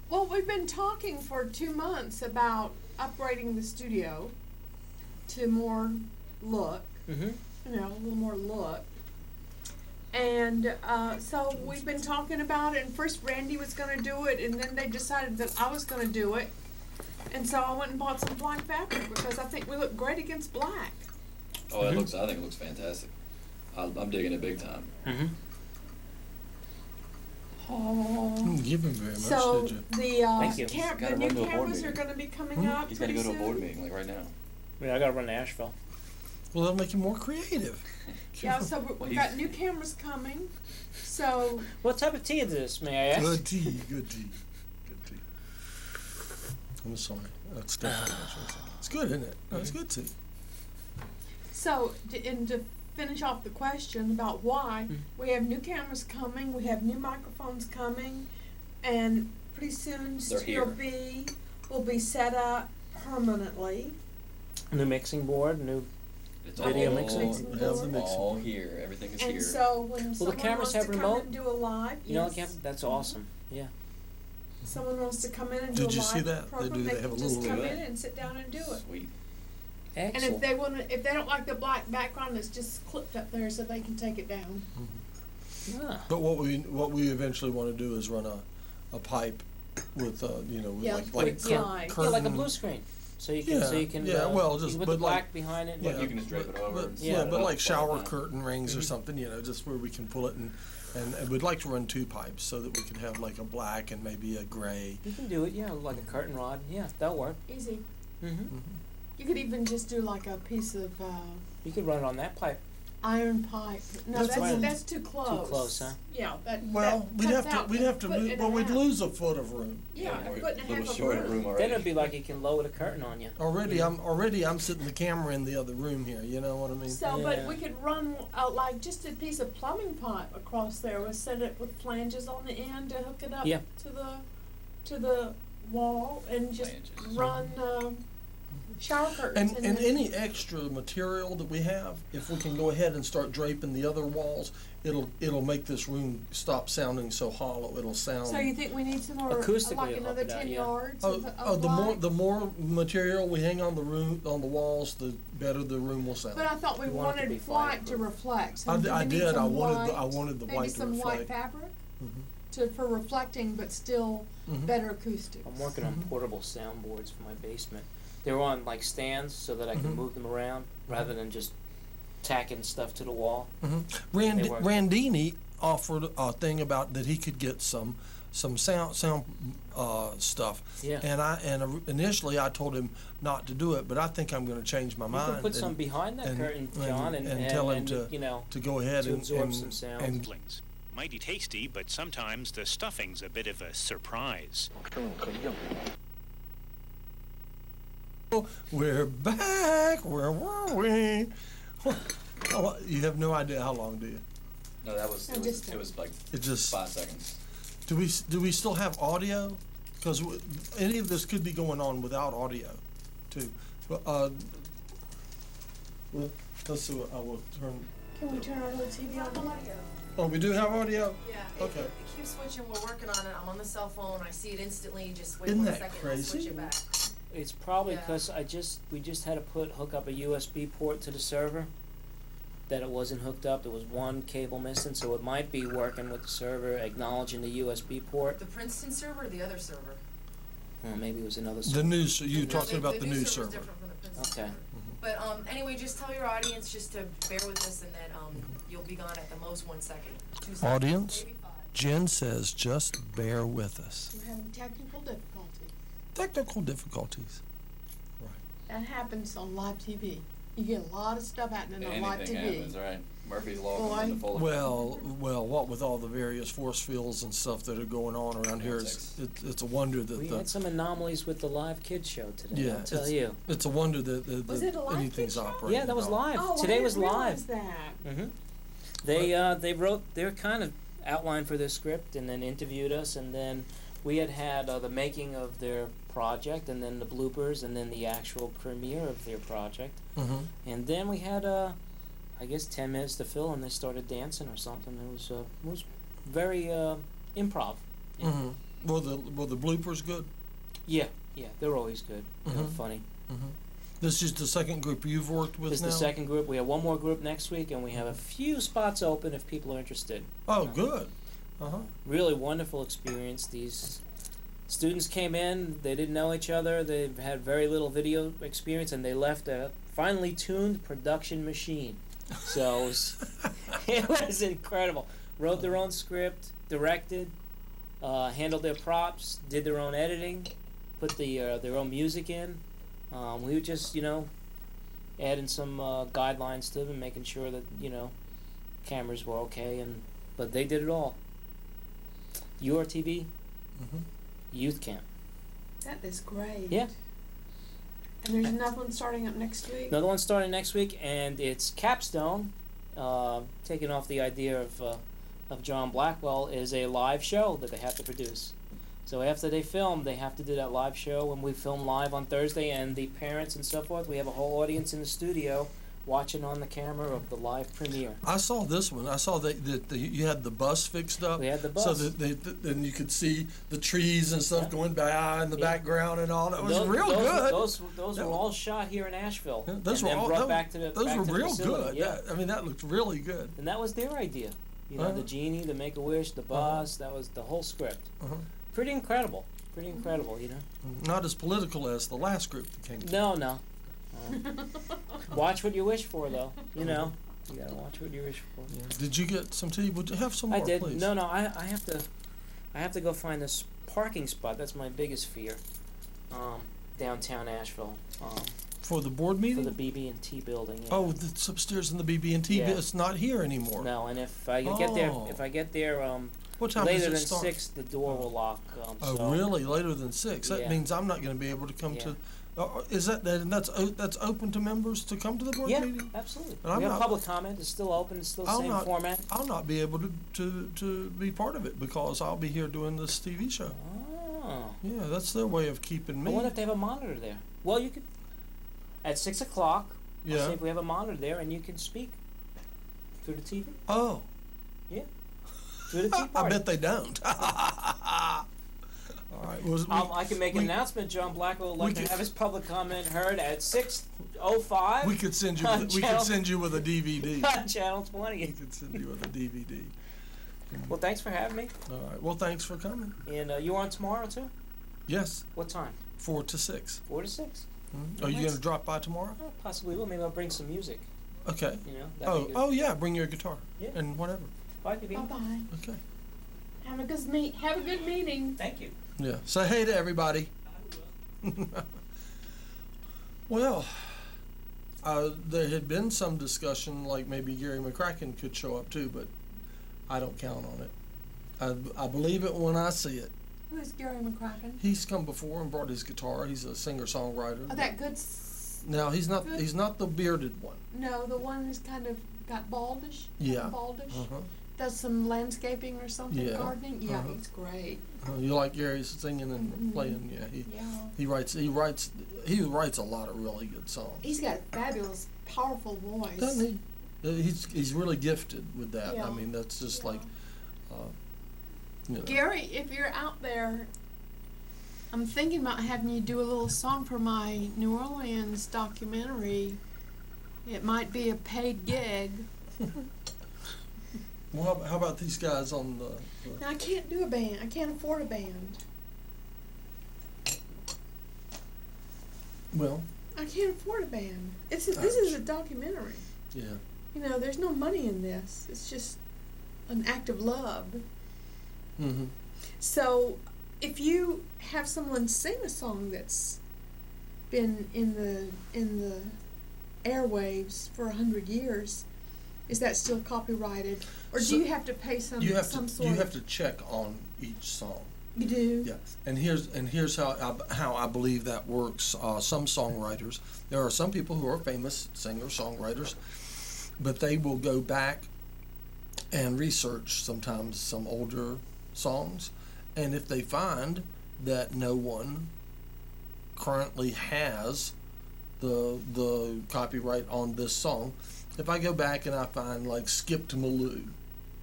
Well, we've been talking for 2 months about upgrading the studio to more look, Mm-hmm. a little more look. And so we've been talking about it, and first Randy was going to do it, and then they decided that I was going to do it. And so I went and bought some black fabric because I think we look great against black. Oh, I think it looks fantastic. I'm digging it big time. Mm-hmm. Oh. Give him very much, So did you? Thank you. Gotta the new run to a board cameras are meeting. going to be coming up. He's got to pretty go to a board soon. meeting like right now. Yeah, I gotta run to Asheville. Well, that'll make you more creative. Yeah, so we've got new cameras coming. So What type of tea is this, may I ask? Good tea, good tea, good tea. I'm sorry. That's definitely it's good, isn't it? No, it's good tea. And to finish off the question about why, we have new cameras coming, we have new microphones coming, and pretty soon They're Studio here. B will be set up permanently. New mixing board, new. It's Video all, mixing. all here. Everything is And here. so when the someone cameras wants to have come in remote? and do a live, You know, yes, that's awesome. Yeah. someone wants to come in and do Did a you see live that? They program, do- they they have can a just little- come in and sit down and do it. Sweet. And Excellent. if they don't like the black background, it's just clipped up there so they can take it down. Ah. But what we eventually want to do is run a pipe with Yeah, like with cur- light. curtain. Yeah, like a blue screen. So you can, well, you just can put but the black like, behind it. yeah, You can just drape it over and yeah, slide but it like up, shower slide it down. curtain rings or something, just where we can pull it and we'd like to run 2 pipes so that we could have like a black and maybe a gray. You can do it, yeah, like a curtain rod. Yeah, that'll work. Easy. Mm-hmm. You could even just do like a piece of You could run it on that pipe. iron pipe. No, That's fine. that's too close. Too close, huh? Yeah, Well, that we'd cuts have to out we'd a have to foot lose, and a well, we'd half. lose a foot of room. Yeah, a we're foot and a half little of short room. of room Then already. it'd be like you can lower the curtain on you. Already I'm sitting the camera in the other room here. You know what I mean? So, Yeah. but we could run like just a piece of plumbing pipe across there. We'll set it with flanges on the end to hook it up Yeah. to the wall and just Flanges. run shower curtains. And any extra material that we have, if we can go ahead and start draping the other walls, it'll make this room stop sounding so hollow. It'll sound. So you think we need some more, Acoustically like it'll another help it out, 10 yeah. yards Oh, of light? the more material we hang on the walls, the better the room will sound. But I thought we You want it to be wanted white to fireproof. reflect. So I do we need did. some I white, wanted the maybe white to some white reflect. fabric Mhm. for reflecting, but still Mhm. better acoustics. I'm working on portable soundboards for my basement. They were on like stands so that I can Mhm. move them around rather than just tacking stuff to the wall. They work. Randini offered a thing about that he could get some sound stuff. Yeah. And initially I told him not to do it, but I think I'm going to change my You mind. can put some behind that and- curtain, and- John, and tell him to- you know, to go ahead to and absorb and, some sound. and Dumplings. Mighty tasty, but sometimes the stuffing's a bit of a surprise. we're back. Where were we? Oh, you have no idea how long, do you? No, that was No, it, just was, it was like It just 5 seconds. do we still have audio? Because any of this could be going on without audio, too. But, well, let's see what I will turn. Can we turn our little TV on? Oh, we do have audio. Yeah, Okay. it keeps switching. We're working on it. I'm on the cell phone. I see it instantly. Just wait Isn't 1 that second. I'll switch crazy? it back. It's probably Yeah. because we just had to hook up a USB port to the server. That it wasn't hooked up. There was one cable missing, so it might be working with the server, acknowledging the USB port. The Princeton server or the other server? Well, maybe it was another The server. news. You No, talking about the new new server's server? different from the Princeton Okay. server. But anyway, just tell your audience just to bear with us, and that you'll be gone at the most 1 second. 2 seconds, Audience? maybe 5. Jen says, just bear with us. We're having technical difficulty. Technical difficulties. That happens on live TV. You get a lot of stuff happening on live Anything TV. happens, right? Murphy's Law Boy. comes into full effect. Well, what with all the various force fields and stuff that are going on around here, it's a wonder that We had some anomalies with the live kids show today. Yeah, I'll tell it's- you. it's a wonder that Was it a live anything's kid show? operating. Yeah, that was at all. live. Oh, Today I was didn't live. realize that. They wrote their kind of outline for their script and then interviewed us, and then we had the making of their project, and then the bloopers, and then the actual premiere of their project, and then we had I guess 10 minutes to fill, and they started dancing or something. It was very improv. Yeah. Were the bloopers good? Yeah, they're always good. They're Mhm. funny. This is the second group you've worked with This is now? the second group. We have one more group next week, and we have a few spots open if people are interested. Oh, good. Uh-huh. Really wonderful experience. These students came in, they didn't know each other, they had very little video experience, and they left a finely tuned production machine. So it was incredible. Wrote their own script, directed, handled their props, did their own editing, put their own music in. We were just, adding some guidelines to them, making sure that, cameras were okay, but they did it all. URTV Mhm. Youth Camp. That is great. Yeah. And there's another one starting up next week? Another one starting next week, and it's Capstone, taking off the idea of John Blackwell, is a live show that they have to produce. So after they film, they have to do that live show, and we film live on Thursday, and the parents and so forth, we have a whole audience in the studio watching on the camera of the live premiere. I saw this one. I saw that you had the bus fixed up. We had the bus. So that then you could see the trees and stuff Yeah. going by in the Yeah. background and all. That was those, real those, good. Those That were was- all shot here in Asheville, Yeah, and those were then all brought those, back to the those back were to the real facility. good. Yeah. I mean, that looked really good. And that was their idea. Uh-huh. The genie, the Make-A-Wish, the bus, that was the whole script. Uh-huh. Pretty incredible. Not as political as the last group that came. No. Watch what you wish for, though. You gotta watch what you wish for. Yeah. Did you get some tea? Would you have some more, I did. please? No, I have to go find this parking spot. That's my biggest fear. Downtown Asheville. For the board For meeting? the BB&T building. Yeah. Oh, it's upstairs in the BB&T. Yeah. It's not here anymore. No, and if I get there, Oh. later What time does it than start? 6, the door will lock. Oh, so really? Later than 6? That Yeah. means I'm not going to be able to come Yeah. to. Is that's open to members to come to the board Yeah, meeting? absolutely. And I'm We have not- public comment. It's still open. It's still the I'll same not- format. I'll not be able to be part of it because I'll be here doing this TV show. Oh. Yeah, that's their way of keeping I me. wonder if they have a monitor there. Well, you could. At 6 o'clock, I'll Yeah. see if we have a monitor there, and you can speak through the TV. Oh, Through the tea I party. bet they don't. All right. I can make an we- announcement. John Blackwell would we like to could- have his public comment heard at 6:05 We could send you. On We could channel- send you with a DVD. on Channel We 20. could send you with a DVD. Well, thanks for having me. All right. Well, thanks for coming. And you on tomorrow too? Yes, What time? 4 to 6. 4 to 6. Are you Nice. going to drop by tomorrow? Oh, possibly will. Maybe I'll bring some music. Okay. That'd be good. Oh yeah. Bring your guitar Yeah. and whatever. Bye, BB. Bye-bye. Okay. Have a good meeting. Thank you. Yeah. Say hey to everybody. Well, there had been some discussion like maybe Gary McCracken could show up too, but I don't count on it. I believe it when I see it. Who is Gary McCracken? He's come before and brought his guitar. He's a singer-songwriter. Oh, that good. No, he's not. Good. He's not the bearded one. No, the one who's kind of got baldish. Yeah. Baldish. Uh-huh. Does some landscaping or something, Yeah. gardening. Yeah, Uh-huh. he's great. You like Gary's singing and Mhm. playing? Yeah. Yeah. He writes a lot of really good songs. He's got a fabulous, powerful voice. Doesn't he? He's really gifted with that. Yeah. I mean, that's just Yeah. like, you know. Gary, if you're out there, I'm thinking about having you do a little song for my New Orleans documentary. It might be a paid gig. Well, how about these guys on the Now, I can't do a band. I can't afford a band. well, I can't afford a band. This is a documentary. yeah. You know, there's no money in this. It's just an act of love. Mm-hmm. So, if you have someone sing a song that's been in the airwaves for 100 years, is that still copyrighted, or So do you have to pay some You have sort to of? check on each song. You do. Yeah, and here's how I believe that works. Some songwriters, there are some people who are famous singer-songwriters, but they will go back and research sometimes some older songs, and if they find that no one currently has the copyright on this song, if I go back and I find like "Skip to Malou,"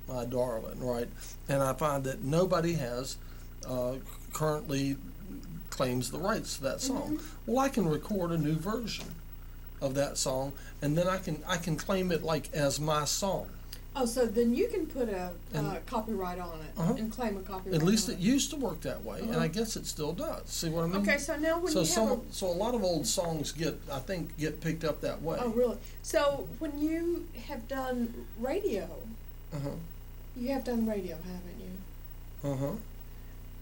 my darling, right, and I find that nobody has currently claims the rights to that song. Well, I can record a new version of that song, and then I can claim it like as my song. Oh, so then you can put a And- copyright on it and claim a copyright. At least on it used to work that way, and I guess it still does. See what I mean? Okay, so now when So you have so a lot of old songs get picked up that way. oh really? So when you have done radio, Uh-huh. you have done radio, haven't you? Uh-huh.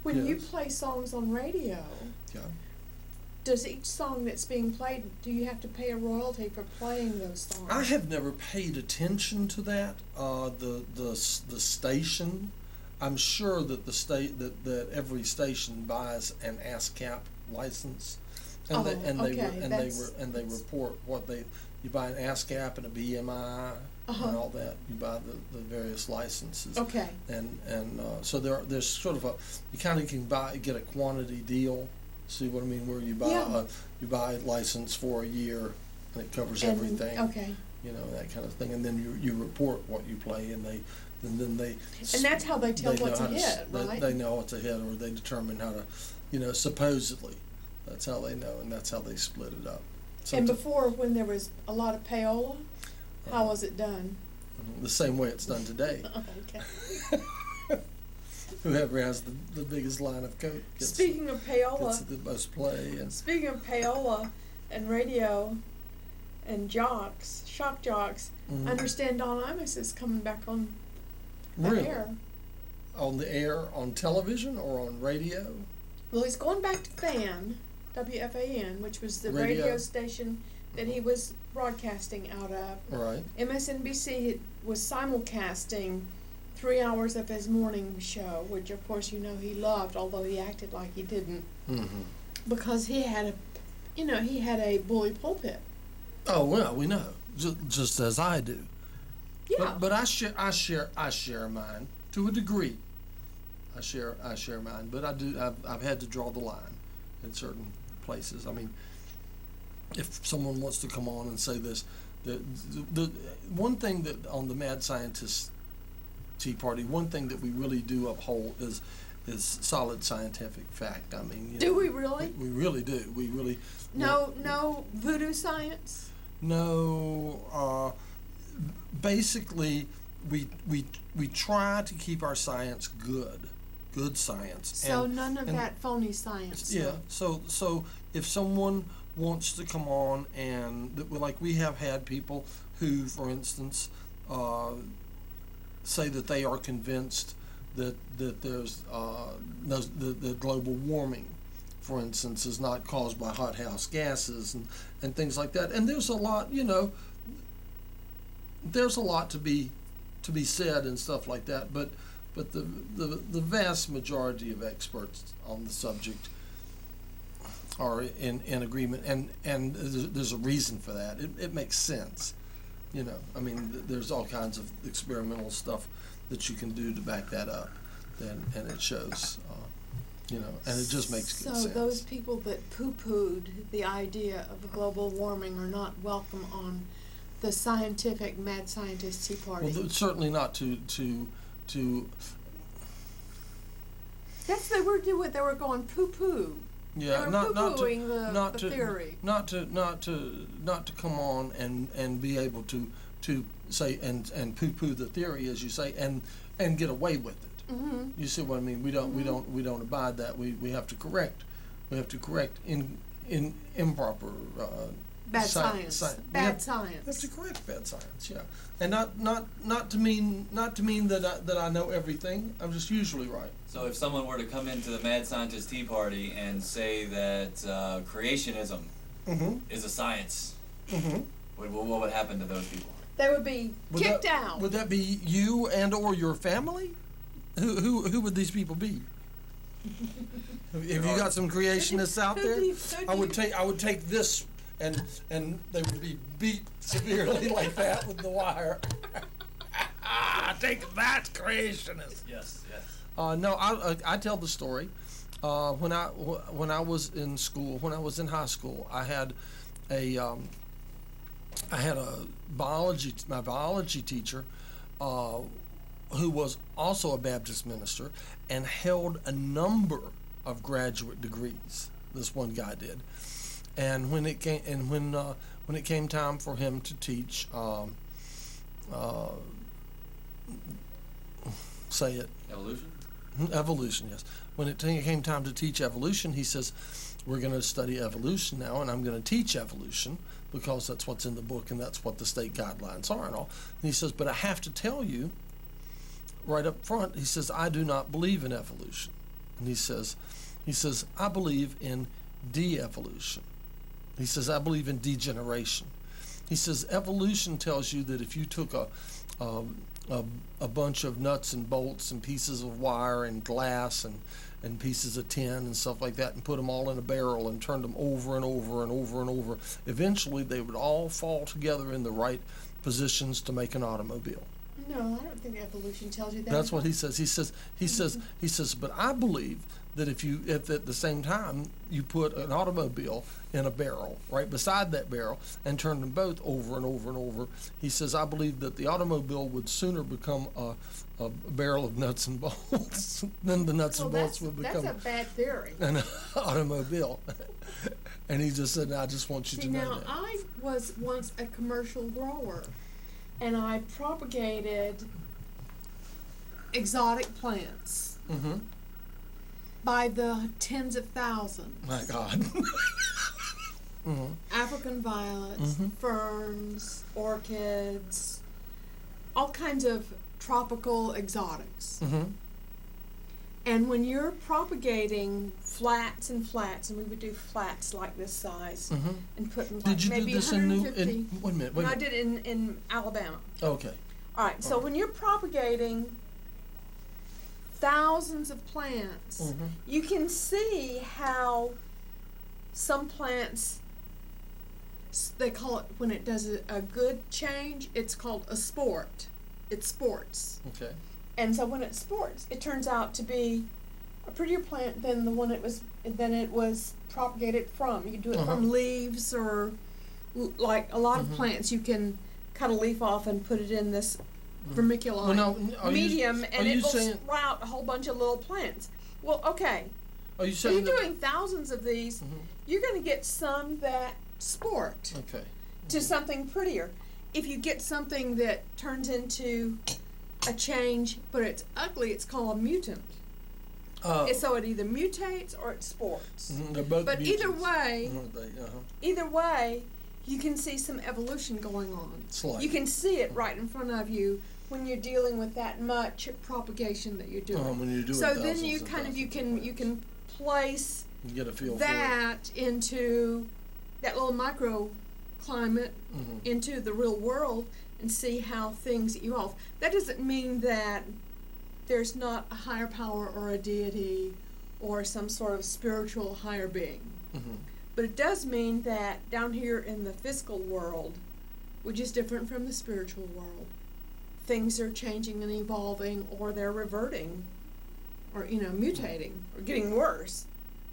When you Yes. play songs on radio, Yeah. does each song that's being played, do you have to pay a royalty for playing those songs? I have never paid attention to that. The station, I'm sure that that every station buys an ASCAP license, and they report what you buy an ASCAP and a BMI and all that. You buy the various licenses. Okay. And so there's sort of you kind of can get a quantity deal. See what I mean? Where you buy a license for a year, and it covers everything. Okay. You know, that kind of thing, and then you report what you play, and then they. And that's how they tell know what's a how to hit, right? They know what's a hit, or they determine how to, supposedly, that's how they know, and that's how they split it up. And before, when there was a lot of payola, how was it done? The same way it's done today. Okay. Whoever has the biggest line of coke gets Speaking of payola, gets the most play. And speaking of payola and radio and jocks, shock jocks, I understand Don Imus is coming back on the Really? air. On the air, on television, or on radio? Well, he's going back to FAN, WFAN, which was the Radio. radio station that he was broadcasting out of. Right. MSNBC was simulcasting 3 hours of his morning show, which of course you know he loved, although he acted like he didn't, because he had a bully pulpit. Oh well, we know, just as I do. Yeah. But I share mine to a degree. I share mine, but I've had to draw the line in certain places. I mean, if someone wants to come on and say this, the one thing that on the Mad Scientist Tea Party, one thing that we really do uphold is solid scientific fact. I mean, Do we really? We really do. We really. No voodoo science? No. Basically, we try to keep our science good science. So none of that phony science. Yeah. So if someone wants to come on and like we have had people who, for instance, say that they are convinced that there's the global warming, for instance, is not caused by hothouse gases and things like that. And there's a lot, there's a lot to be said and stuff like that. But the vast majority of experts on the subject are in agreement, and there's a reason for that. It makes sense. I mean, there's all kinds of experimental stuff that you can do to back that up, and it shows, and it just makes good sense. So those people that poo-pooed the idea of global warming are not welcome on the scientific Mad Scientist Tea Party. Well, certainly not to. Yes, they were doing. They were going poo-poo. Yeah, They were not poo-pooing not the to theory. not to come on and be able to say and poo-poo the theory, as you say, and get away with it. Mm-hmm. You see what I mean? We don't abide that. We have to correct. We have to correct in improper Bad science. We have Science. to correct bad science. Yeah, and not to mean that I know everything. I'm just usually right. So if someone were to come into the Mad Scientist Tea Party and say that creationism is a science, what would happen to those people? They would be kicked out. Would that be you and or your family? Who would these people be? Have you got some creationists out there? I would take this and they would be beat severely like that with the wire. Take that, creationist. Yes. No, I tell the story. When I was in school, when I was in high school, I had a my biology teacher who was also a Baptist minister and held a number of graduate degrees. This one guy did, and when it came time for him to teach, say it. Evolution? Evolution, yes. When it came time to teach evolution, he says, we're going to study evolution now, and I'm going to teach evolution because that's what's in the book and that's what the state guidelines are and all. And he says, but I have to tell you right up front, he says, I do not believe in evolution. And he says, I believe in de-evolution. He says, I believe in degeneration. He says, evolution tells you that if you took a bunch of nuts and bolts and pieces of wire and glass and pieces of tin and stuff like that and put them all in a barrel and turned them over and over and over and over, eventually they would all fall together in the right positions to make an automobile. No, I don't think evolution tells you that. That's what he says. He says, but I believe that if at the same time you put an automobile in a barrel right beside that barrel and turned them both over and over and over, he says, I believe that the automobile would sooner become a barrel of nuts and bolts than the nuts and bolts would become. That's a bad theory. An automobile. And he just said, I just want you to know now, that. I was once a commercial grower, and I propagated exotic plants Mm-hmm. by the tens of thousands. My God. Mm-hmm. African violets, Mhm. ferns, orchids, all kinds of tropical exotics. Mm-hmm. And when you're propagating flats and flats, and we would do flats like this size, Mm-hmm. and put in like Did you maybe do this 150. wait a minute. And I did it in Alabama. Okay. All right, so Alright. when you're propagating thousands of plants, Mm-hmm. you can see how some plants, they call it, when it does a good change, it's called a sport. It sports. Okay. And so when it sports, it turns out to be a prettier plant than the one it was propagated from. You can do it Uh-huh. from leaves or like a lot of Mhm. plants you can cut a leaf off and put it in this vermiculite Well, now, are medium you, and are you it will saying, sprout a whole bunch of little plants. Well, okay. are you So saying you're that, doing thousands of these, Mhm. you're gonna get some that sport okay. to something prettier. If you get something that turns into a change, but it's ugly, it's called a mutant. So it either mutates or it sports. Mhm, they're both But either mutants, way, aren't they? Uh-huh. either way, you can see some evolution going on. Slight. You can see it right in front of you when you're dealing with that much propagation that you're doing. When you do So it then thousands you and kind of you thousands of can place plants. You get a feel that into that little microclimate for it. Mm-hmm. into the real world and see how things evolve. That doesn't mean that there's not a higher power or a deity or some sort of spiritual higher being. Mm-hmm. But it does mean that down here in the physical world, which is different from the spiritual world, things are changing and evolving, or they're reverting, or mutating, or getting worse.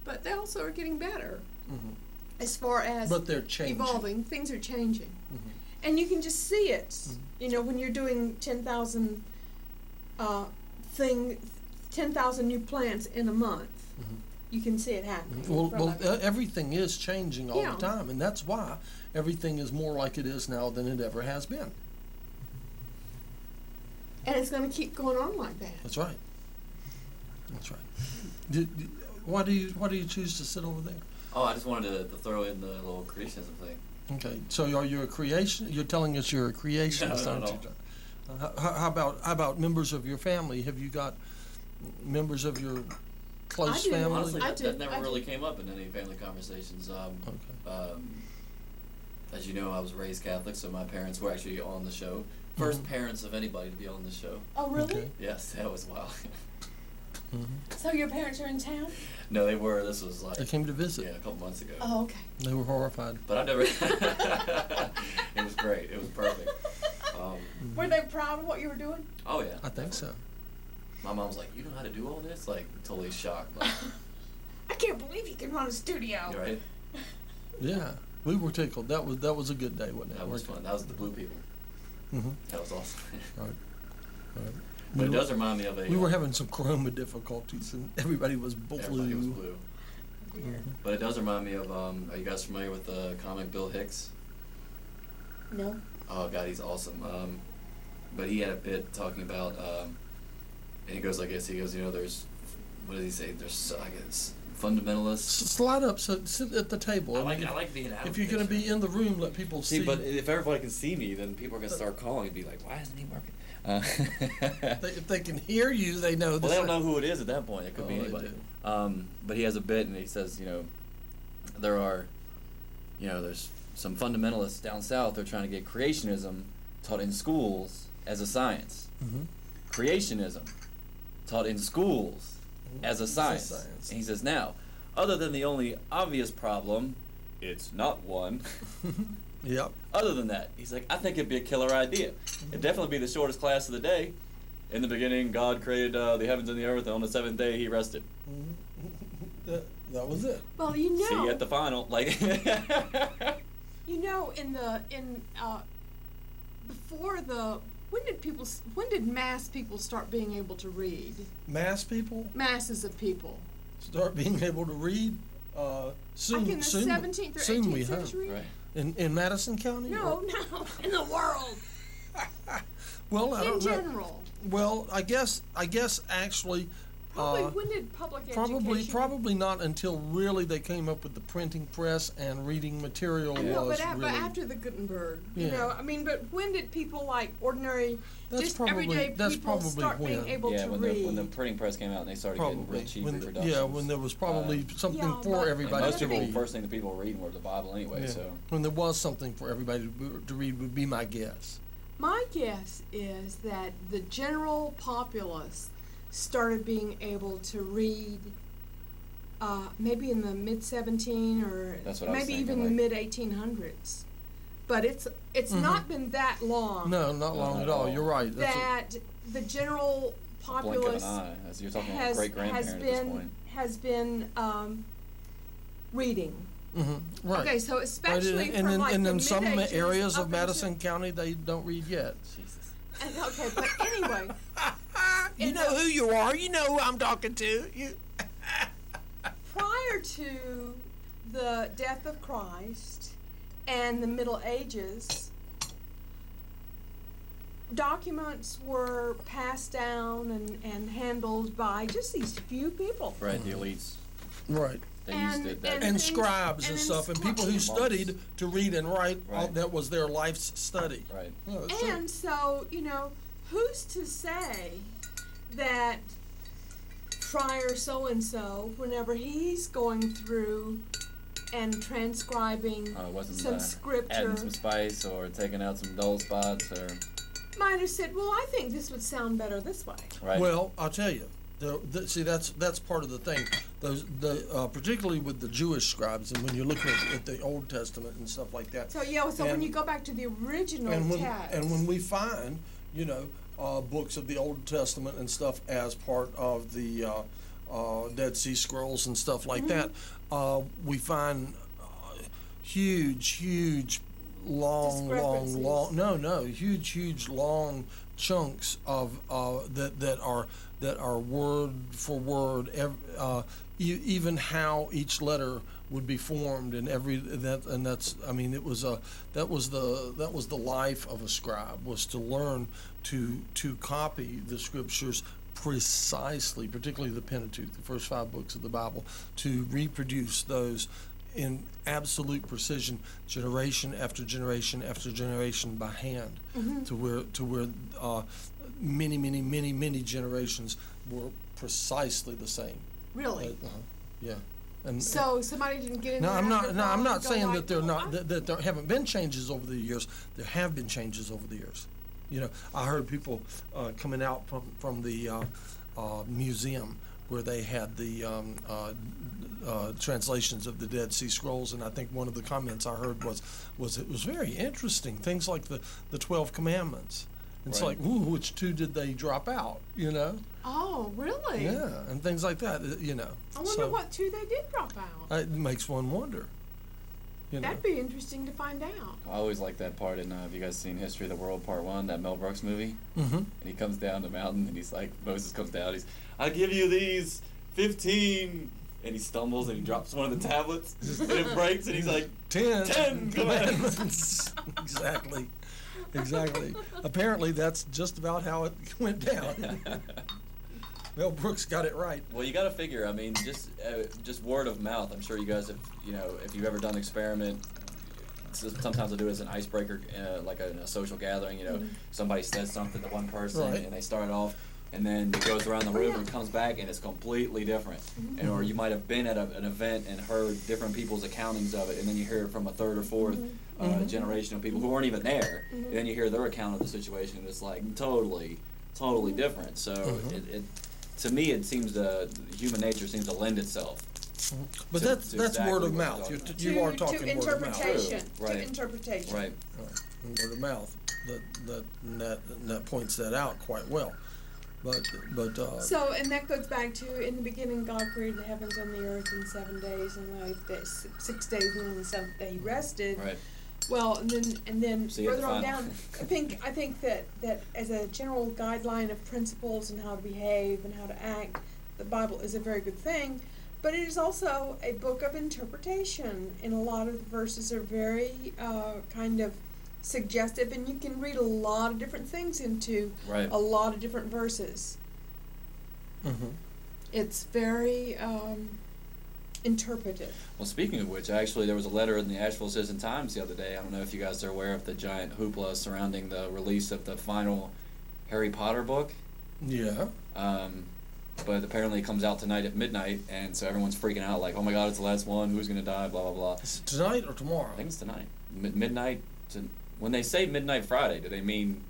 But they also are getting better Mm-hmm. as far as But they're changing. evolving. Things are changing, Mm-hmm. and you can just see it. When you're doing 10,000 10,000 new plants in a month. Mhm. You can see it happening. in Well, front of you. everything is changing all Yeah. the time, and that's why everything is more like it is now than it ever has been. And it's going to keep going on like that. That's right. That's right. Why do you choose to sit over there? Oh, I just wanted to throw in the little creationism thing. Okay, so are you a creation? You're telling us you're a creationist, No, aren't no. you? How about members of your family? Have you got members of your close I do. family? Honestly, I that do, never I really do. came up in any family conversations. Okay. As you know, I was raised Catholic, so my parents were actually on the show. First parents of anybody to be on the show. Oh, really? Okay. Yes, that was wild. So your parents are in town? No, they were. This was like They came to visit. a couple months ago. Oh, okay. They were horrified. But I never. It was great. It was perfect. Were they proud of what you were doing? Oh yeah. I think so. My mom's like, "You know how to do all this?" Like totally shocked. Like, I can't believe you can run a studio. you right? Yeah, we were tickled. That was a good day, wasn't it? That was fun. That was the Blue People. Mm-hmm. That was awesome. Right. Right. But it does remind me of a. We were having some chroma difficulties, and everybody was blue. Everybody was blue. Yeah. But it does remind me of. Are you guys familiar with the comic Bill Hicks? No. Oh God, he's awesome. But he had a bit talking about, and he goes like this. He goes, there's, what does he say? There's, I guess, fundamentalists. Slide up, so sit at the table. I like being out. If you're going to be in the room, let people see. See, but if everybody can see me, then people are gonna start calling and be like, "Why isn't he working?" If they can hear you, they know. Well, they don't know who it is at that point. It could be they anybody. do. But he has a bit, and he says, there are, there's some fundamentalists down south. They're trying to get creationism taught in schools as a science. Mm-hmm. Creationism taught in schools as a science. And he says, now, other than the only obvious problem, it's not one. Yep. Other than that, he's like, I think it'd be a killer idea. It'd definitely be the shortest class of the day. In the beginning, God created the heavens and the earth, and on the seventh day, He rested. That was it. Well, See you at the final. Like, when did mass people start being able to read? Mass people Masses of people. start being able to read. Soon, Like in the soon, 17th or soon we 18th have. century? right. In Madison County? No, in the world, Well, I in don't know. general. Well, I guess actually. Probably, when did public Probably education? not until really they came up with the printing press and reading material I know, was but really. after the Gutenberg, Yeah. but when did people like ordinary, That's just probably- everyday that's people probably start being when. able Yeah, to when read? when the printing press came out and they started getting real cheap reproductions. Yeah, when there was probably something Yeah, for but- everybody most to people, read. first thing that people were reading were the Bible anyway. Yeah. So When there was something for everybody to read would be my guess. My guess is that the general populace started being able to read maybe in the mid-17 or That's what I was maybe thinking, even the like- mid-1800s. But it's not been that long No, not long not at at all. all. You're right. that the general blink of populace an eye, as you're talking about has great grandparent at this point. been reading. Right. Okay, so Right, especially and from like in the some mid-ages areas up of into- Madison County, they don't read yet. Jesus. And, okay, but anyway, You In know the- who you are. You know who I'm talking to. You. prior to the death of Christ and the Middle Ages, documents were passed down and handled by just these few people. Right, the elites. Right. They And- used it. That, and- And scribes and and stuff, and people who Monks. studied to read and write. Right. That was their life's study. right. Yeah, that's true. And so, who's to say that Friar so-and-so, whenever he's going through and transcribing It wasn't some adding scripture, some spice or taking out some dull spots or might have said, well, I think this would sound better this way. right. Well, I'll tell you. See, that's part of the thing. Particularly with the Jewish scribes, and when you're looking at the Old Testament and stuff like that. So when And- you go back to the original text, and when we find, books of the Old Testament and stuff as part of the Dead Sea Scrolls and stuff like that, we find huge, long, huge, long chunks of that are word for word, even how each letter would be formed and that was the life of a scribe, was to learn to copy the scriptures precisely, particularly the Pentateuch, the first 5 books of the Bible, to reproduce those in absolute precision, generation after generation after generation by hand, to where many generations were precisely the same. really. Yeah. And So somebody didn't get in no, there. I'm not. after No, I'm all not and go saying like, that they're "Oh, not. That there haven't been changes over the years. There have been changes over the years. I heard people coming out from the museum where they had the translations of the Dead Sea Scrolls, and I think one of the comments I heard was it was very interesting. Things like the 12 Commandments. It's Right. like, ooh, which 2 did they drop out? Oh, really? Yeah, and things like that. I wonder what 2 they did drop out. It makes one wonder. You know. That'd be interesting to find out. I always like that part in, have you guys seen History of the World Part 1, that Mel Brooks movie? Mm-hmm. And he comes down the mountain and he's like, Moses comes down, I give you these 15, and he stumbles and he drops one of the tablets and it breaks and he's like, 10 commandments. Exactly. Apparently that's just about how it went down. Mel Brooks got it right. Well, you got to figure. I mean, just word of mouth. I'm sure you guys have. If you've ever done an experiment, sometimes I do it as an icebreaker, like in a social gathering. Somebody says something to one person, Right. and they start off, and then it goes around the room and comes back, and it's completely different. And or you might have been at an event and heard different people's accountings of it, and then you hear it from a third or fourth generation of people who weren't even there, and then you hear their account of the situation, and it's like totally different. So to me, it seems human nature seems to lend itself. But to that's exactly word of what mouth. you're talking You are talking to word of mouth. interpretation. True. Right. To interpretation. Right. Word of mouth. That points that out quite well. But So, and that goes back to, in the beginning, God created the heavens and the earth in 7 days, and the 6 days, and on the seventh day He rested. Right. Well, and then See you at further the on final. down, I think that as a general guideline of principles and how to behave and how to act, the Bible is a very good thing. But it is also a book of interpretation, and a lot of the verses are very kind of suggestive, and you can read a lot of different things into Right. a lot of different verses. It's very interpretive. Well, speaking of which, actually, there was a letter in the Asheville Citizen-Times the other day. I don't know if you guys are aware of the giant hoopla surrounding the release of the final Harry Potter book. yeah. But apparently it comes out tonight at midnight, and so everyone's freaking out, like, oh my God, it's the last one, who's going to die, blah, blah, blah. Is it tonight or tomorrow? I think it's tonight. Midnight. When they say midnight Friday, do they mean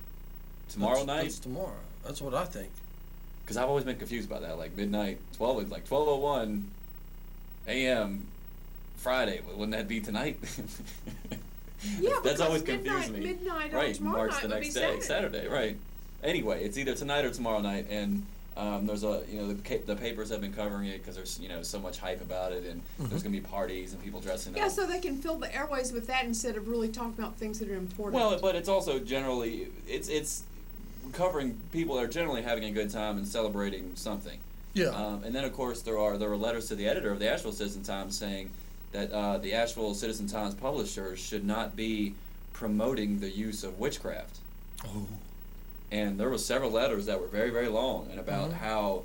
tomorrow night? That's tomorrow. That's what I think. Because I've always been confused about that, like midnight, 12:01 a.m. Friday. Wouldn't that be tonight? Yeah, That's because always confused me. midnight on Right, tomorrow March night the would next be day, Saturday, right. Anyway, it's either tonight or tomorrow night, and there's the papers have been covering it because there's so much hype about it, and there's gonna be parties and people dressing Yeah, up. so they can fill the airways with that instead of really talking about things that are important. Well, but it's also generally it's covering people that are generally having a good time and celebrating something. Yeah. And then of course there were letters to the editor of the Asheville Citizen-Times saying that the Asheville Citizen-Times publishers should not be promoting the use of witchcraft. Oh. And there were several letters that were very, very long and about how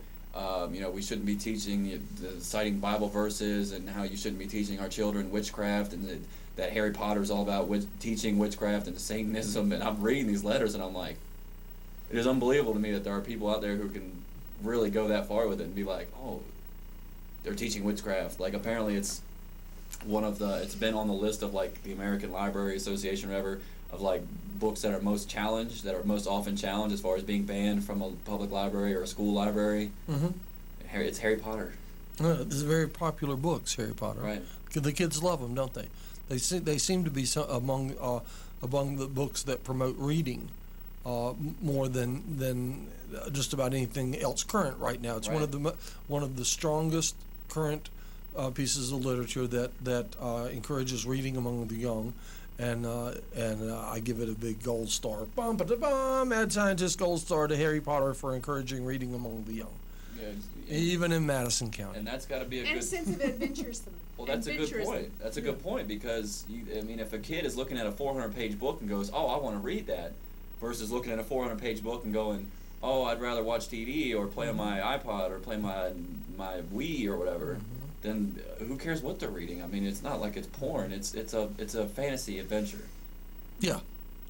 we shouldn't be teaching citing Bible verses, and how you shouldn't be teaching our children witchcraft, and that Harry Potter is all about teaching witchcraft and Satanism. And I'm reading these letters and I'm like, it is unbelievable to me that there are people out there who can really go that far with it and be like, oh, they're teaching witchcraft. Like apparently it's been on the list of like the American Library Association or whatever, of like books that are most challenged, that are most often challenged as far as being banned from a public library or a school library. It's Harry Potter. These are very popular books, Harry Potter. Right. The kids love them, don't they? They seem to be among the books that promote reading more than just about anything else current right now. It's Right. one of the strongest current pieces of literature that encourages reading among the young. And I give it a big gold star. Bum, ba-da-bum, Mad Scientist gold star to Harry Potter for encouraging reading among the young. Yeah, Even in Madison County. and that's got to be a and good. a sense of adventurism. Well, that's a good point. That's a good point because if a kid is looking at a 400-page book and goes, "Oh, I want to read that," versus looking at a 400-page book and going, "Oh, I'd rather watch TV or play on my iPod or play my Wii or whatever," then who cares what they're reading? I mean, it's not like it's porn. It's a fantasy adventure. Yeah,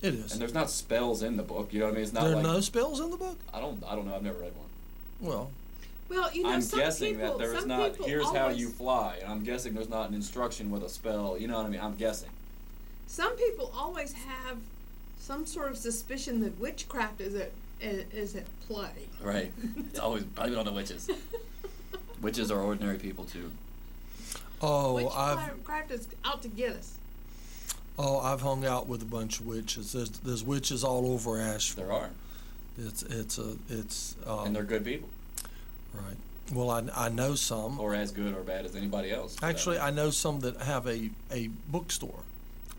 it is. And there's not spells in the book. You know what I mean? It's not There are like no spells in the book? I don't know. I've never read one. Well, Well, I'm some guessing people, that there is some not. people Here's how always, you fly, and I'm guessing there's not an instruction with a spell. You know what I mean? I'm guessing. Some people always have some sort of suspicion that witchcraft is at play. Right. It's always blame it on the witches. Witches are ordinary people too. Witchcraft is out to get us. I've hung out with a bunch of witches. There's witches all over Asheville. There are, It's and they're good people. right. Well, I know some. or as good or bad as anybody else. for that Actually, matter. I know some that have a bookstore,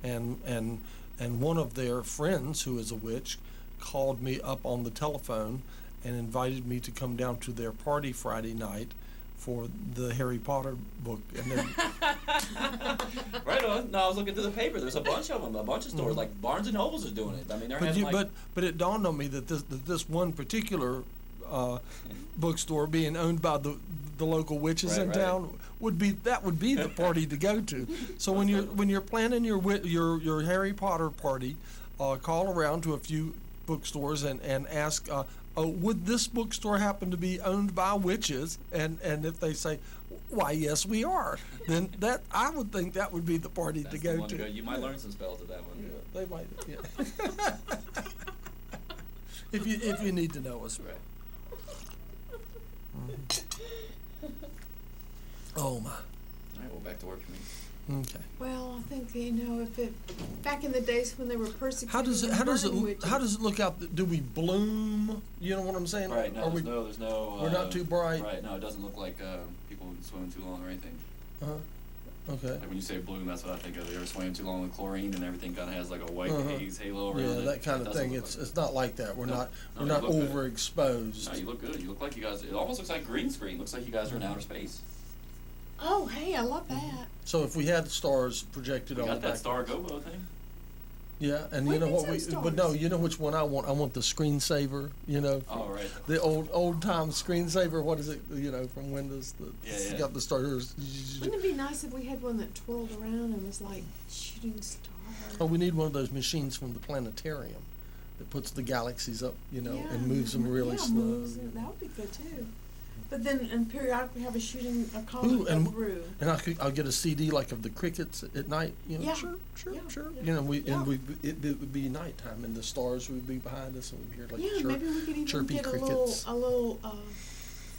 and one of their friends who is a witch called me up on the telephone and invited me to come down to their party Friday night for the Harry Potter book. And then, Right on. No, I was looking through the paper. There's a bunch of them. A bunch of stores like Barnes and Nobles is doing it. I mean, they're having like. but it dawned on me that this one particular bookstore being owned by the local witches in Right. town would be the party to go to. So when you're planning your Harry Potter party, call around to a few bookstores and ask, would this bookstore happen to be owned by witches? And if they say, why, yes, we are, then I would think that would be the party That's to the go one to. You might learn some spells at that one. Yeah, they might. Yeah. if you need to know us. Right. Oh my. All right. Well, back to work for me. Okay. Well, I think, if it, back in the days when they were persecuting How does it witches. how does it look out? Do we bloom? You know what I'm saying? Right. No, Are we, there's no. we're not too bright? Right. No, it doesn't look like people swimming too long or anything. Okay. Like when you say bloom, that's what I think of. They ever swam too long with chlorine and everything kind of has like a white Uh-huh. haze halo around Yeah, it. that kind It of doesn't thing. look It's not like that. We're No. not No, we're you not look good. overexposed. No, you look good. You look like you guys. It almost looks like green screen. Looks like you guys are in outer space. Oh, hey, I love that. So if we had stars projected We on got the that back, Star Gobo thing. yeah, and We you know need what some but no, stars. you know which one I want. I want the screensaver. You know, Oh right. the old time screensaver. What is it? You know, from Windows. It's Yeah. got the stars. Wouldn't it be nice if we had one that twirled around and was like shooting stars? Oh, we need one of those machines from the planetarium that puts the galaxies up, and moves them really slow. That would be good too. But then, and periodically have a comet Ooh, go and through. And I'll get a CD like of the crickets at night. Yeah. Sure. Yeah. And it would be nighttime, and the stars would be behind us, and we'd hear like Yeah, maybe we could even chirpy get crickets. a little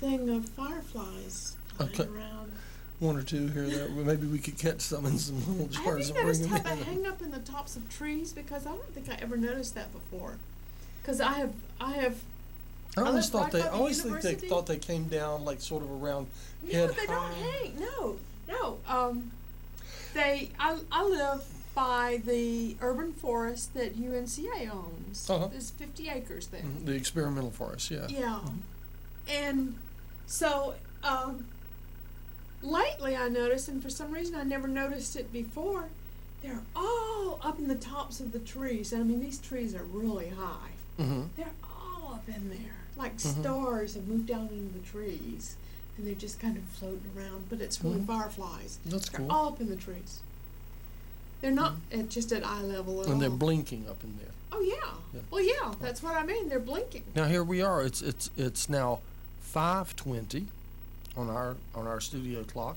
thing of fireflies flying Okay. around. One or two here or there. Well, maybe we could catch some in some little Have jars you and bring noticed them how they in. hang up in the tops of trees? Because I don't think I ever noticed that before. Because I have. I always live thought right they by the always think they university. thought they came down like sort of around No, head they high. don't hang. No. I live by the urban forest that UNCA owns. Uh-huh. There's 50 acres there. The experimental forest, yeah. Yeah. And so, lately I noticed, and for some reason I never noticed it before, they're all up in the tops of the trees. And I mean, these trees are really high. Mm-hmm. They're all up in there. Like stars have moved down into the trees. And they're just kind of floating around. But it's really fireflies. That's They're cool. all up in the trees. They're not just at eye level at all. And they're blinking up in there. Oh, yeah. Yeah. Well, yeah, that's what I mean. They're blinking. Now here we are. It's now 5:20 on our studio clock,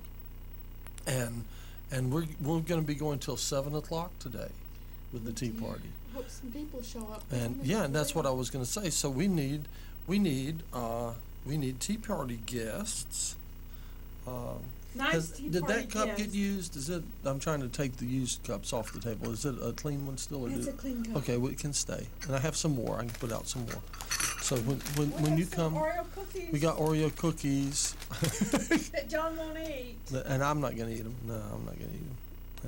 and we're going to be going till 7 o'clock today with the tea party. I hope some people show up. And yeah, and that's what I was going to say. So we need tea party guests. Nice tea Did party that cup get guests. used? Is it? I'm trying to take the used cups off the table. Is it a clean one still? Or It's did- a clean cup. Okay, well, it can stay. And I have some more. I can put out some more. So when you come, Oreo cookies we got Oreo cookies, that John won't eat. and I'm not gonna eat them. No, I'm not gonna eat them.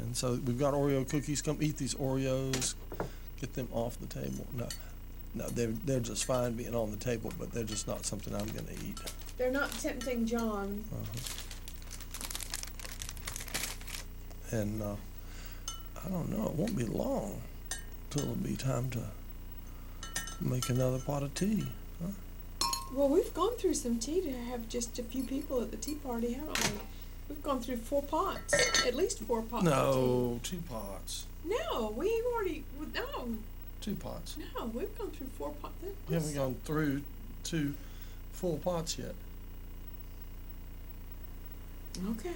And so we've got Oreo cookies. Come eat these Oreos. Get them off the table. No, they're just fine being on the table, but they're just not something I'm gonna eat. They're not tempting John. And I don't know. It won't be long till it'll be time to make another pot of tea. Huh? Well, we've gone through some tea to have just a few people at the tea party, haven't we? We've gone through 4 pots, at least 4 pots. No, 2 pots. Of tea. No, we've already. No, 2 pots. no, we've gone through 4 pots. We haven't gone through 2 full pots yet. Okay,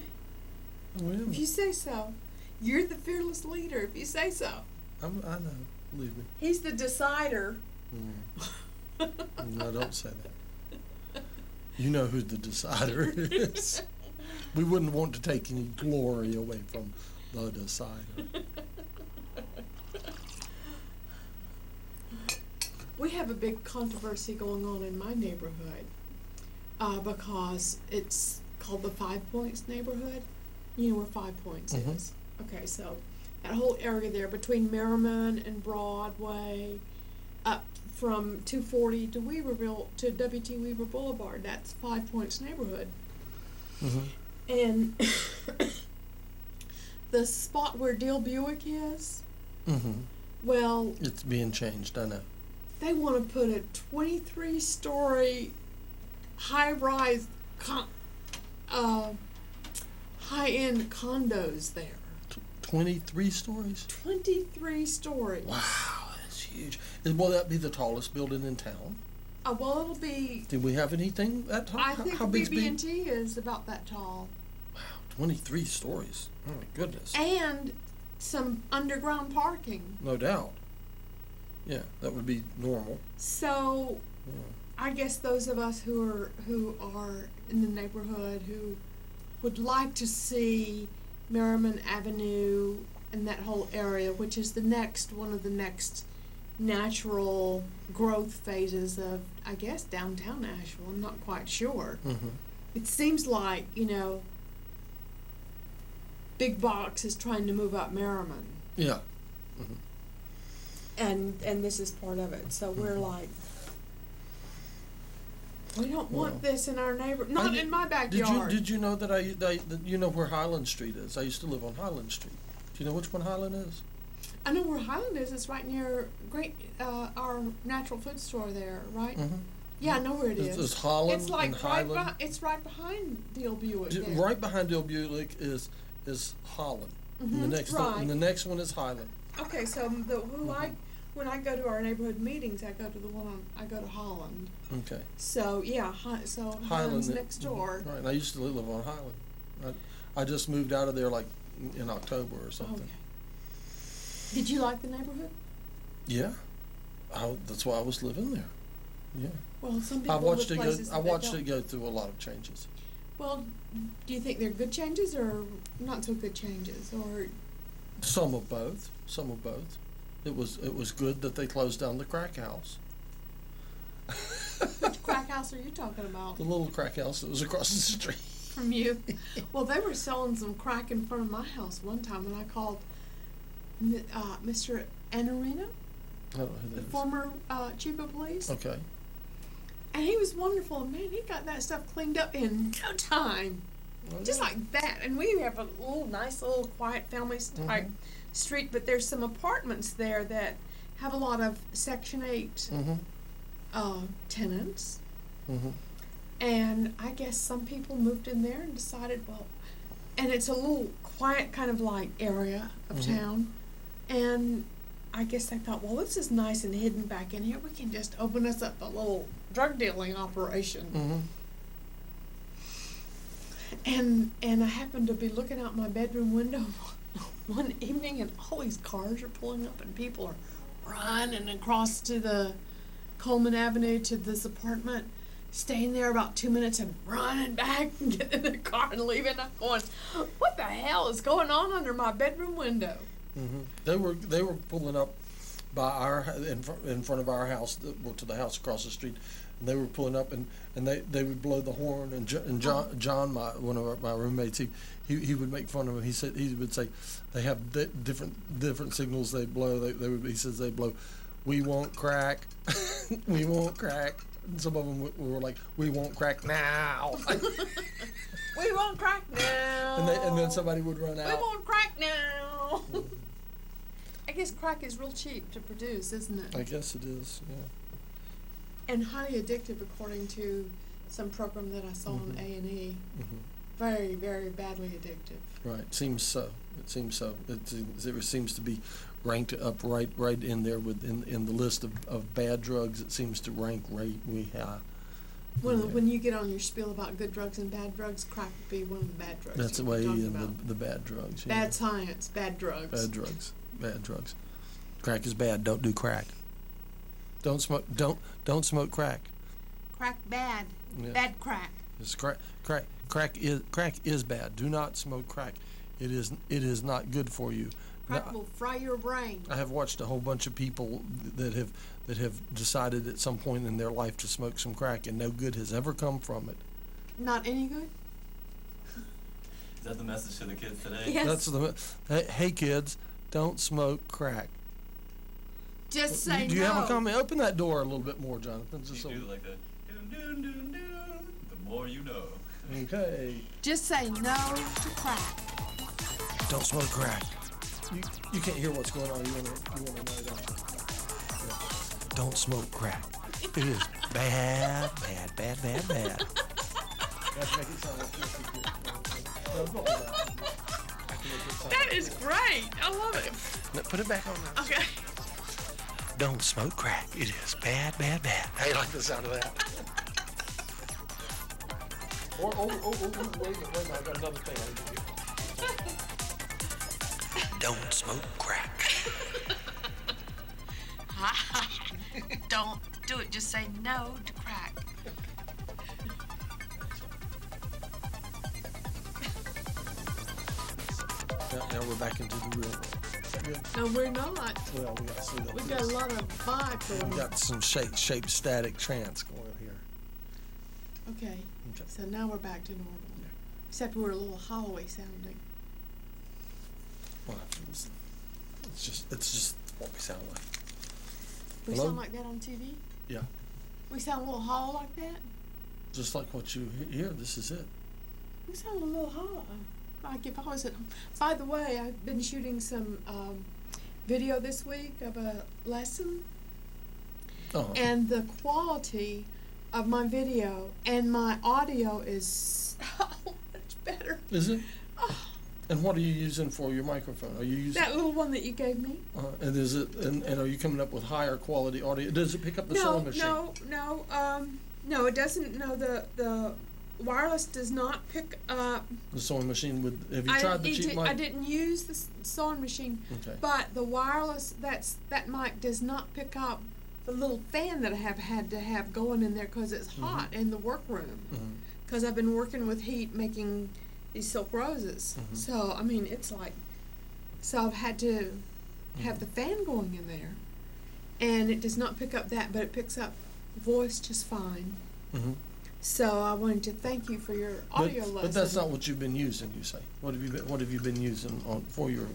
We haven't. if you say so. You're the fearless leader. If you say so. I know. Believe me. He's the decider. No, don't say that. You know who the decider is. We wouldn't want to take any glory away from the decider. We have a big controversy going on in my neighborhood. because it's called the 5 Points neighborhood. You know where 5 Points is. Okay, so that whole area there between Merriman and Broadway, up from 240 to Weaverville to W.T. Weaver Boulevard, that's 5 Points neighborhood. And the spot where Dale Buick is, well, It's being changed, I know. they want to put a 23-story high-rise high-end condos there. 23 stories? 23 stories. Wow, that's huge. Will that be the tallest building in town? Well, it'll be. Did we have anything that tall? I think How big's BB&T is about that tall, 23 stories. Oh my goodness. and some underground parking. No doubt. Yeah, that would be normal. So, Yeah. I guess those of us who are in the neighborhood who would like to see Merriman Avenue and that whole area, which is one of the next natural growth phases of, I guess, downtown Asheville. I'm not quite sure. It seems like, Big Box is trying to move up Merriman, Yeah. and this is part of it. So we're like, we don't want this in our not in my backyard. Did you know that you know where Highland Street is? I used to live on Highland Street. Do you know which one Highland is? I know where Highland is. It's right near our natural food store there, right? Yeah, I know where it is. It's Holland It's like and Highland. it's right behind Dale Buick there. Right behind Dale Buick is Holland. And the next right. and the next one is Highland. Okay, so when I go to our neighborhood meetings, I go to I go to Holland. Okay. So yeah, Highland's next door. Right. And I used to live on Highland. I just moved out of there like in October or something. Okay. Did you like the neighborhood? Yeah. That's why I was living there. Yeah. Well, some people I watched live places I that watched don't. it go through a lot of changes. Well, do you think they're good changes or not so good changes, or? Some of both. Some of both. It was good that they closed down the crack house. Which crack house are you talking about? The little crack house that was across the street. From you? Well, they were selling some crack in front of my house one time, and I called Mr. Anarino, I don't know who the that is. former chief of police. Okay. And he was wonderful. Man, he got that stuff cleaned up in no time. Oh, Just yeah. like that. And we have a nice little quiet family type street, but there's some apartments there that have a lot of Section 8 tenants. And I guess some people moved in there and decided, and it's a little quiet kind of like area of town. And I guess they thought, this is nice and hidden back in here. We can just open us up a little drug dealing operation. And I happened to be looking out my bedroom window one evening, and all these cars are pulling up, and people are running across to the Coleman Avenue to this apartment, staying there about 2 minutes and running back and getting in the car and leaving. I'm going, what the hell is going on under my bedroom window? They were pulling up by in front of our house, to the house across the street, and they were pulling up and they would blow the horn, and John one of my roommates, he would make fun of them. He would say they have different signals they blow. He says they blow, "We won't crack," "We won't crack." And some of them were like, "We won't crack now." We won't crack now. And then somebody would run out. We won't crack now. I guess crack is real cheap to produce, isn't it? I guess it is, yeah. And highly addictive, according to some program that I saw on A&E. Very, very badly addictive. Right. Seems so. It seems so. It seems to be ranked up right in there in the list of bad drugs. It seems to rank way high. When you get on your spiel about good drugs and bad drugs, crack would be one of the bad drugs. That's the way the bad drugs. Yeah. Bad science, bad drugs. Bad drugs. Bad drugs. Crack is bad. Don't do crack. Don't smoke. Don't smoke crack. Crack bad. Yeah. Bad crack. It's crack is bad. Do not smoke crack. It is not good for you. Now, Crack will fry your brain. I have watched a whole bunch of people that have decided at some point in their life to smoke some crack, and no good has ever come from it. Not any good? Is that the message to the kids today? Yes. Hey kids, don't smoke crack. Just say no. Do you have a comment? Open that door a little bit more, Jonathan. Just so. You do like the doon doon doon doon. The more you know. Okay. Just say no to crack. Don't smoke crack. You can't hear what's going on. You wanna know, don't you? Yeah. Don't smoke crack. It is bad, bad, bad, bad, bad. Let's make it sound like this. No, it's not loud. I can make it sound That like is this. great. I love it. Now, put it back on now. Okay. Don't smoke crack. It is bad, bad, bad. How you like the sound of that? Wait a minute, I got another thing I can do. Don't smoke crack. Don't do it. Just say no to crack. Now we're back into the real world. Is that good? No, we're not. Well, we got some. We got a lot of vibe going We on. got some shape static trance going on here. Okay. Okay. So now we're back to normal. Except we're a little hollowy sounding. Well, it's just what we sound like. We Hello? sound like that on TV? Yeah. We sound a little hollow like that? Just like what you hear. This is it. We sound a little hollow. Like if I was at home. By the way, I've been shooting some video this week of a lesson. Oh. And the quality of my video and my audio is so much better. Is it? Oh, And what are you using for your microphone? Are you using? that little one that you gave me? And is it? And are you coming up with higher quality audio? Does it pick up the sewing machine? No, it doesn't. No, the wireless does not pick up. The sewing machine would. Have you tried the cheap mic? I didn't use the sewing machine, Okay. but the wireless that mic does not pick up the little fan that I have had to have going in there because it's hot in the workroom. Because I've been working with heat making these silk roses. So I mean, it's like, so I've had to have the fan going in there, and it does not pick up that, but it picks up voice just fine. So I wanted to thank you for your audio lesson. But that's not what you've been using. You say. What have you been using for your